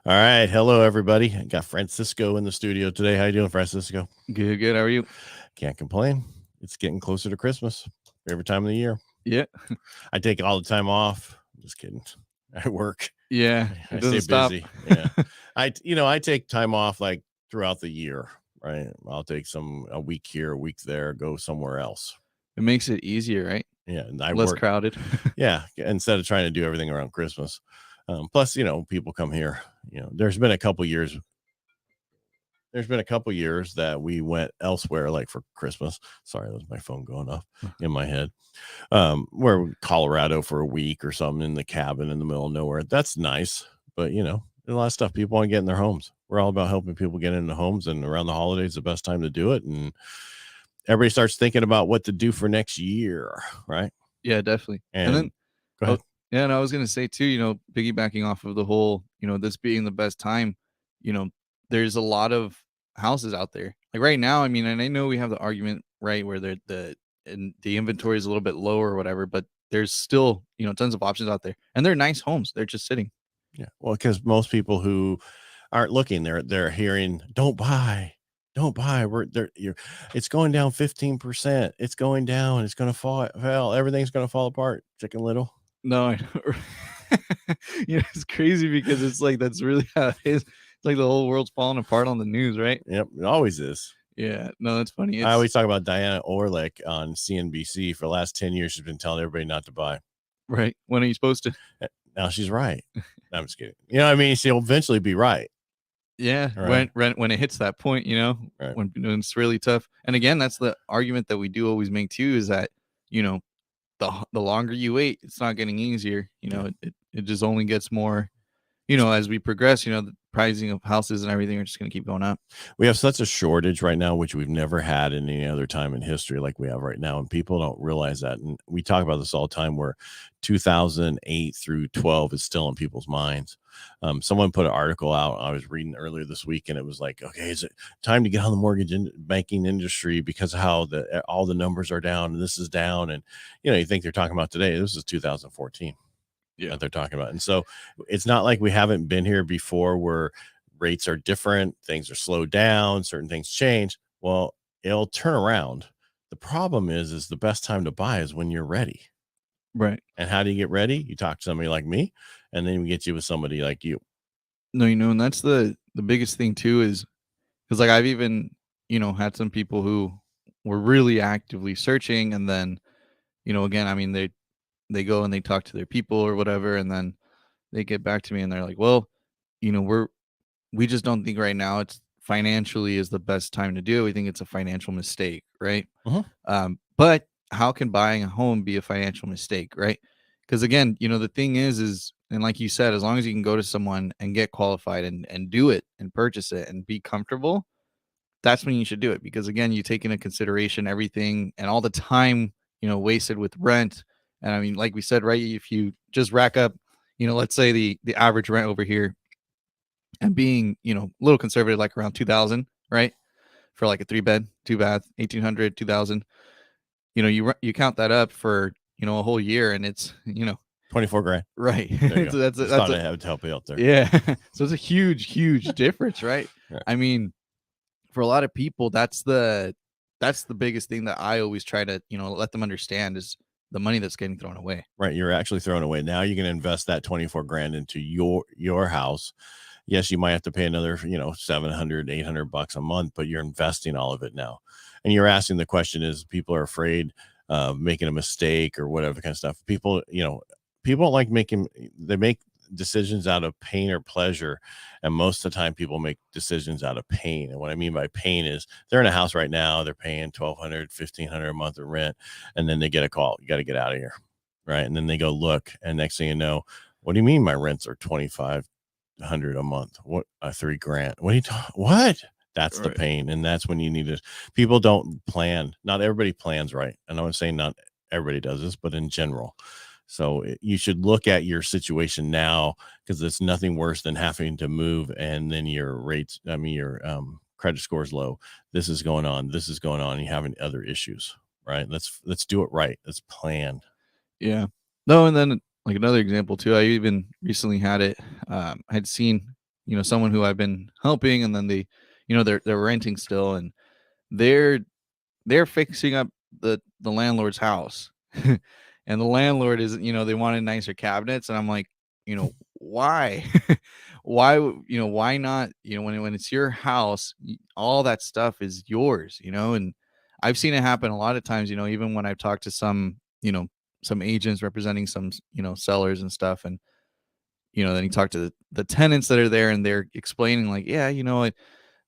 All right. Hello, everybody. I got Francisco in the studio today. How you doing, Francisco? Good, good. How are you? Can't complain. It's getting closer to Christmas. Favorite time of the year. Yeah. I take all the time off. Just kidding. I work. Yeah. I It stay doesn't stop. busy. Yeah. I take time off like throughout the year, right? I'll take a week here, a week there, go somewhere else. It makes it easier, right? Yeah. And I Less work. crowded. Yeah. Instead of trying to do everything around Christmas. Plus, people come here. There's been a couple years that we went elsewhere, like for Christmas. Sorry, that was my phone going off in my head. Where Colorado for a week or something in the cabin in the middle of nowhere. That's nice, but there's a lot of stuff people want to get in their homes. We're all about helping people get into homes, and around the holidays, the best time to do it. And everybody starts thinking about what to do for next year, right? Yeah, definitely. And then, go ahead. yeah, and I was going to say too, piggybacking off of the whole, this being the best time, there's a lot of houses out there. Like right now, I mean, and I know we have the argument, right, where the inventory is a little bit lower or whatever, but there's still, tons of options out there. And they're nice homes. They're just sitting. Yeah. Well, because most people who aren't looking, they're hearing, don't buy. It's going down 15%. It's going down. It's going to fall. Well, everything's going to fall apart. Chicken Little. No, I know. It's crazy because it's like, that's really how it is. It's like the whole world's falling apart on the news, right? Yep. It always is. Yeah. No, that's funny. I always talk about Diana Orlick on CNBC. For the last 10 years, she's been telling everybody not to buy. Right. When are you supposed to? Now she's right. No, I'm just kidding. You know what I mean? She'll eventually be right. Yeah, Right. when it hits that point, Right. when it's really tough. And again, that's the argument that we do always make too, is that the longer you wait, it's not getting easier. It just only gets more. As we progress, the pricing of houses and everything are just going to keep going up. We have such a shortage right now, which we've never had in any other time in history like we have right now. And people don't realize that. And we talk about this all the time, where 2008 through 12 is still in people's minds. Someone put an article out I was reading earlier this week, and it was like, okay, is it time to get on the mortgage banking industry because of how all the numbers are down and this is down? And, you think they're talking about today. This is 2014. Yeah. That they're talking about. And so it's not like we haven't been here before, where rates are different, things are slowed down, certain things change. Well, it'll turn around. The problem is the best time to buy is when you're ready. Right. And how do you get ready? You talk to somebody like me, and then we get you with somebody like you. No, and that's the biggest thing too, is because like I've even, had some people who were really actively searching, and then, again, I mean, they go and they talk to their people or whatever, and then they get back to me and they're like, well, we just don't think right now it's financially is the best time to do it. We think it's a financial mistake, right? But how can buying a home be a financial mistake, right? Because again, the thing is, and like you said, as long as you can go to someone and get qualified and do it and purchase it and be comfortable, that's when you should do it. Because again, you take into consideration everything and all the time, wasted with rent. And I mean, like we said, right, if you just rack up, let's say the average rent over here, and being, a little conservative, like around 2,000, right? For like a 3-bed, 2-bath, 1,800, 2,000, you count that up for, a whole year, and it's, 24 grand. right. That's I have to help you out there. Yeah. So it's a huge difference, right? Right. I mean, for a lot of people, that's the biggest thing that I always try to, let them understand, is the money that's getting thrown away. Right. You're actually throwing away. Now you can invest that 24 grand into your house. Yes, you might have to pay another, $700, $800 a month, but you're investing all of it now. And you're asking, the question is, people are afraid of making a mistake or whatever kind of stuff. People don't like they make decisions out of pain or pleasure. And most of the time people make decisions out of pain. And what I mean by pain is, they're in a house right now, they're paying $1,200, $1,500 a month of rent. And then they get a call, you got to get out of here. Right. And then they go look, and next thing you know, what do you mean my rents are $2,500 a month? What, $3,000? What are you talking? What? That's the pain. And that's when you need to, people don't plan. Not everybody plans right. And I'm saying not everybody does this, but in general. So you should look at your situation now, because it's nothing worse than having to move and then your credit score is low. This is going on. And you're having other issues, right? Let's do it right. Let's plan. Yeah. No, and then like another example too, I even recently had it. I had seen someone who I've been helping, and then they're renting still, and they're fixing up the landlord's house. And the landlord is, they wanted nicer cabinets, and I'm like, why? Why not? When it's your house, all that stuff is yours, and I've seen it happen a lot of times, even when I've talked to some agents representing some, sellers and stuff. And, then you talk to the tenants that are there, and they're explaining like, yeah,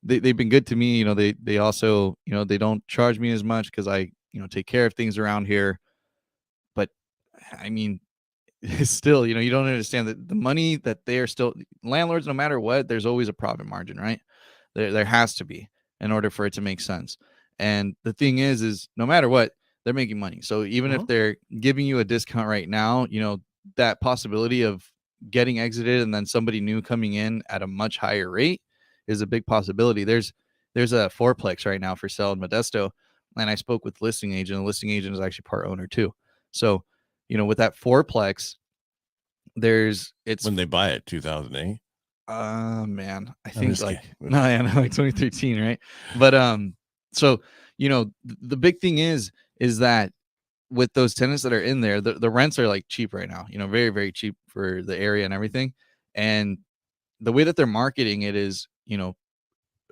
they've been good to me. They also, they don't charge me as much because I, take care of things around here. But I mean, still, you don't understand that the money that they are still landlords, no matter what, there's always a profit margin, right? There has to be, in order for it to make sense. And the thing is no matter what, they're making money. So even if they're giving you a discount right now, that possibility of getting exited and then somebody new coming in at a much higher rate is a big possibility. There's a fourplex right now for sale in Modesto, and I spoke with the listing agent. The listing agent is actually part owner too. So, with that fourplex, it's when they buy it, 2008. Man, I think like 2013, right? But so the big thing is that with those tenants that are in there, the rents are like cheap right now, very, very cheap for the area and everything. And the way that they're marketing it is,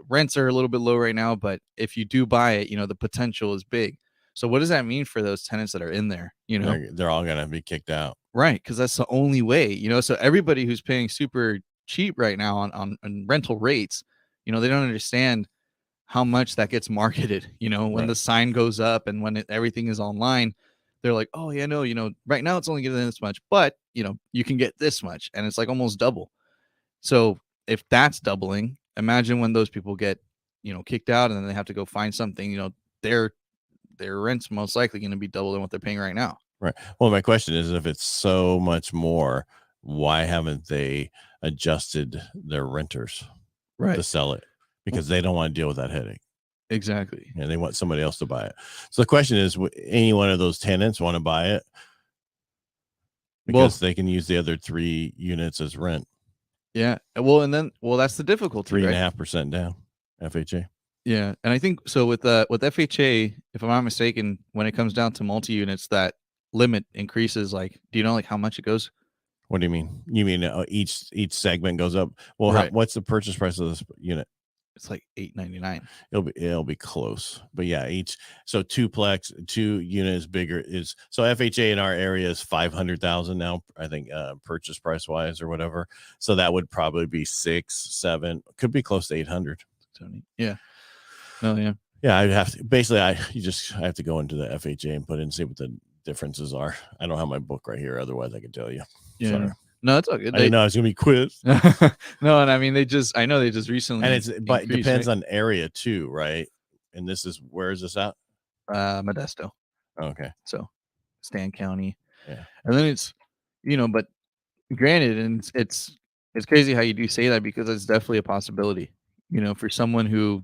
rents are a little bit low right now, but if you do buy it, the potential is big. So what does that mean for those tenants that are in there? They're all going to be kicked out. Right. Because that's the only way, so everybody who's paying super cheap right now on rental rates, they don't understand how much that gets marketed, when the sign goes up and when everything is online, they're like, oh yeah, no, right now it's only getting this much, but you can get this much, and it's like almost double. So if that's doubling, imagine when those people get, kicked out, and then they have to go find something, their rent's most likely going to be double than what they're paying right now. Right. Well, my question is, if it's so much more, why haven't they adjusted their renters to sell it? Because they don't want to deal with that headache. Exactly. And they want somebody else to buy it. So the question is, any one of those tenants want to buy it? Because they can use the other 3 units as rent. Yeah. Well, that's the difficulty. 3.5% down, FHA. Yeah. And I think so with FHA, if I'm not mistaken, when it comes down to multi-units, that limit increases. Like, do you know like how much it goes? What do you mean? You mean each segment goes up? Well, what's the purchase price of this unit? It's like $899. It'll be close, but yeah, 2 units bigger is, so FHA in our area is 500,000 now, I think, purchase price wise or whatever. So that would probably be 6, 7, could be close to 800. Yeah. Oh yeah. Yeah, I'd have to basically I have to go into the FHA and put in and see what the differences are. I don't have my book right here, otherwise I could tell you. Yeah. Sorry. No, it's all good. I didn't know it was gonna be quiz. No, and I mean I know they just recently, and but it depends on area too, right? And this is, where is this at? Modesto. Okay. So Stan County. Yeah. And then it's, but granted, and it's crazy how you do say that, because it's definitely a possibility, for someone who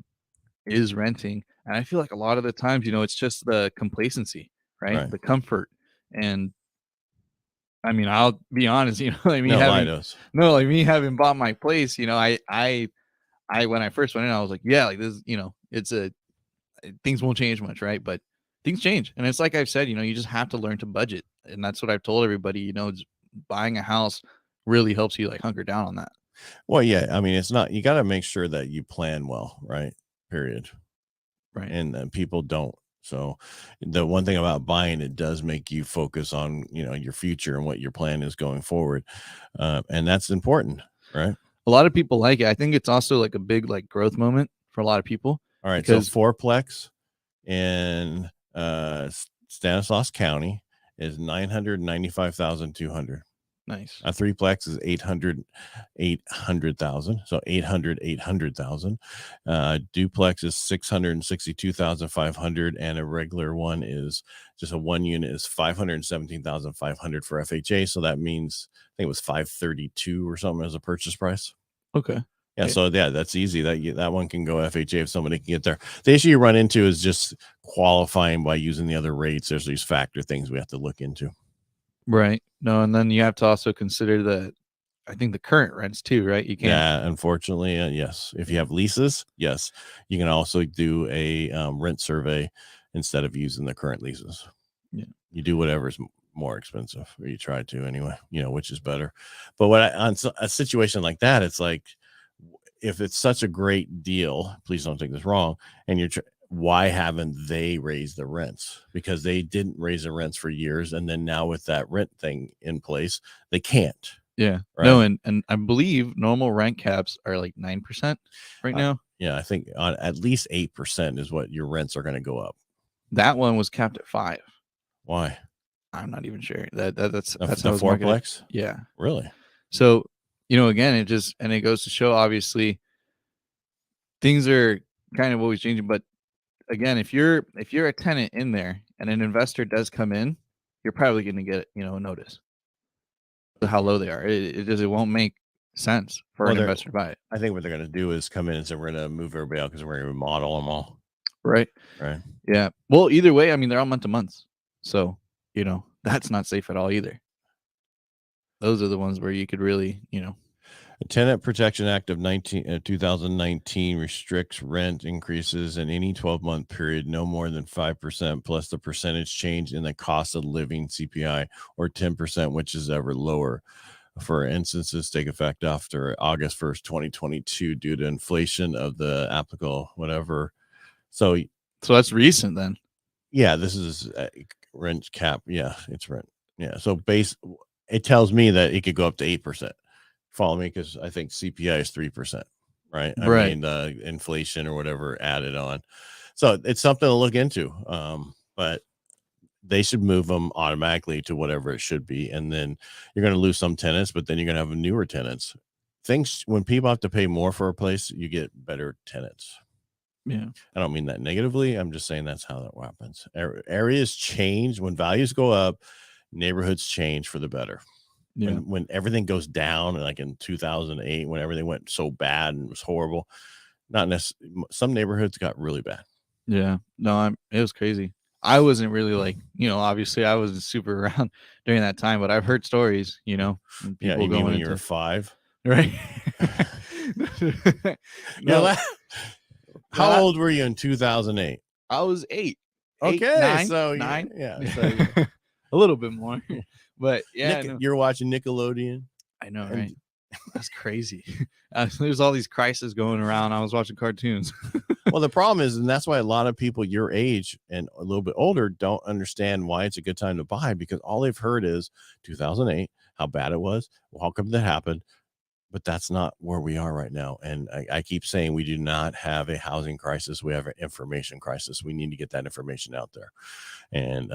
is renting. And I feel like a lot of the times, it's just the complacency, right? The comfort. And I mean, I'll be honest, like me having bought my place, I when I first went in, I was like, yeah, like this, things won't change much, right? But things change. And it's like I've said, you just have to learn to budget. And that's what I've told everybody, buying a house really helps you like hunker down on that. Well, yeah, I mean, it's not, you got to make sure that you plan well, right? Period. Right. And people don't. So the one thing about buying, it does make you focus on, your future and what your plan is going forward. And that's important, right? A lot of people like it. I think it's also like a big like growth moment for a lot of people. All right. So fourplex in Stanislaus County is $995,200. Nice. A threeplex is 800,000. So 800,000. Duplex is 662,500, and a regular one is just a 1 unit is 517,500 for FHA. So that means I think it was 532 or something as a purchase price. Okay. Yeah. Okay. So yeah, that's easy. That one can go FHA if somebody can get there. The issue you run into is just qualifying by using the other rates. There's these factor things we have to look into. Right. No, and then you have to also consider that I think the current rents too, right? You can't. Yeah, unfortunately, yes. If you have leases, yes, you can also do a rent survey instead of using the current leases. Yeah. You do whatever's more expensive, or you try to anyway. Which is better. But on a situation like that, it's like, if it's such a great deal, please don't take this wrong, and why haven't they raised the rents? Because they didn't raise the rents for years, and then now with that rent thing in place, they can't. Yeah. Right? No, and I believe normal rent caps are like 9% right now. Yeah, I think on at least 8% is what your rents are going to go up. That one was capped at 5%. Why? I'm not even sure. That's the how it's fourplex. marketed. Yeah. Really? So, again, it goes to show, obviously, things are kind of always changing. But again, if you're a tenant in there and an investor does come in, you're probably going to get a notice of how low they are. It won't make sense for an investor to buy it. I think what they're going to do is come in and say, we're going to move everybody out because we're going to remodel them all. Right. Yeah. Well, either way, I mean, they're all month to months, so that's not safe at all either. Those are the ones where you could really, The Tenant Protection Act of 2019 restricts rent increases in any 12-month period no more than 5% plus the percentage change in the cost of living CPI, or 10%, which is ever lower. For instances, take effect after August 1st, 2022, due to inflation of the applicable whatever. So that's recent then. Yeah, this is rent cap. Yeah, it's rent. Yeah, so it tells me that it could go up to 8%. Follow me, because I think CPI is 3%, right? I mean, the inflation or whatever added on. So it's something to look into. But they should move them automatically to whatever it should be, and then you're going to lose some tenants, but then you're going to have newer tenants. When people have to pay more for a place, you get better tenants. Yeah. I don't mean that negatively. I'm just saying that's how that happens. Areas change when values go up. Neighborhoods change for the better. Yeah. When everything goes down, like in 2008, when everything went so bad and it was horrible, not necessarily. Some neighborhoods got really bad. Yeah. No, it was crazy. I wasn't really like, obviously I wasn't super around during that time, but I've heard stories, people you mean when you were 5, right? No. How old were you in 2008? I was 8. Okay, 9, so 9. Yeah, a little bit more, but yeah, you're watching Nickelodeon. I know, right? That's crazy. There's all these crises going around. I was watching cartoons. Well, the problem is, and that's why a lot of people your age and a little bit older don't understand why it's a good time to buy, because all they've heard is 2008, how bad it was. Well, how come that happened? But that's not where we are right now. And I keep saying we do not have a housing crisis. We have an information crisis. We need to get that information out there. And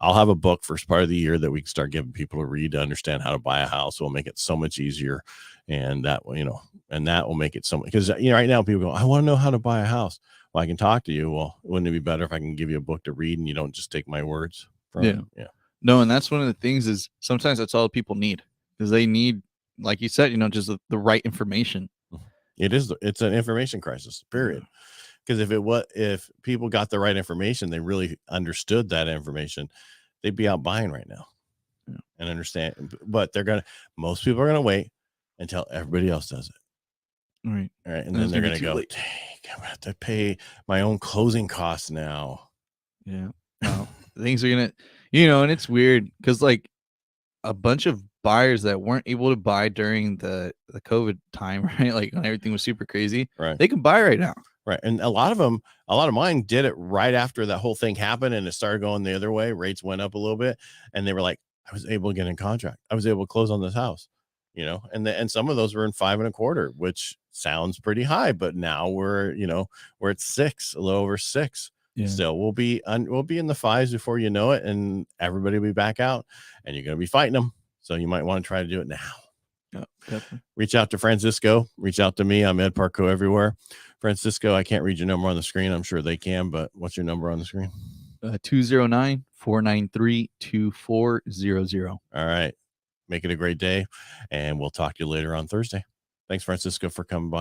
I'll have a book first part of the year that we can start giving people to read to understand how to buy a house. We'll make it so much easier. And that will make it so much, because right now people go, I want to know how to buy a house. Well, I can talk to you. Well, wouldn't it be better if I can give you a book to read and you don't just take my words from it? Yeah. No, and that's one of the things is sometimes that's all people need, because they need, like you said, just the right information. It's an information crisis, period. Because if people got the right information, they really understood that information, they'd be out buying right now and understand. But most people are going to wait until everybody else does it. Right. All right. And then they're going to go, dang, I'm going to have to pay my own closing costs now. Yeah. No, things are going to, and it's weird because like a bunch of buyers that weren't able to buy during the COVID time, right? Like when everything was super crazy, right? They can buy right now. Right. And a lot of mine did it right after that whole thing happened and it started going the other way. Rates went up a little bit and they were like, I was able to get in contract. I was able to close on this house, and some of those were in 5.25, which sounds pretty high, but now we're at 6, a little over 6. Yeah. Still, we'll be in the 5s before you know it, and everybody will be back out and you're going to be fighting them. So you might want to try to do it now. Yeah, definitely. Reach out to Francisco. Reach out to me. I'm Ed Parcaut everywhere. Francisco, I can't read your number on the screen. I'm sure they can, but what's your number on the screen? 209-493-2400. All right. Make it a great day, and we'll talk to you later on Thursday. Thanks, Francisco, for coming by.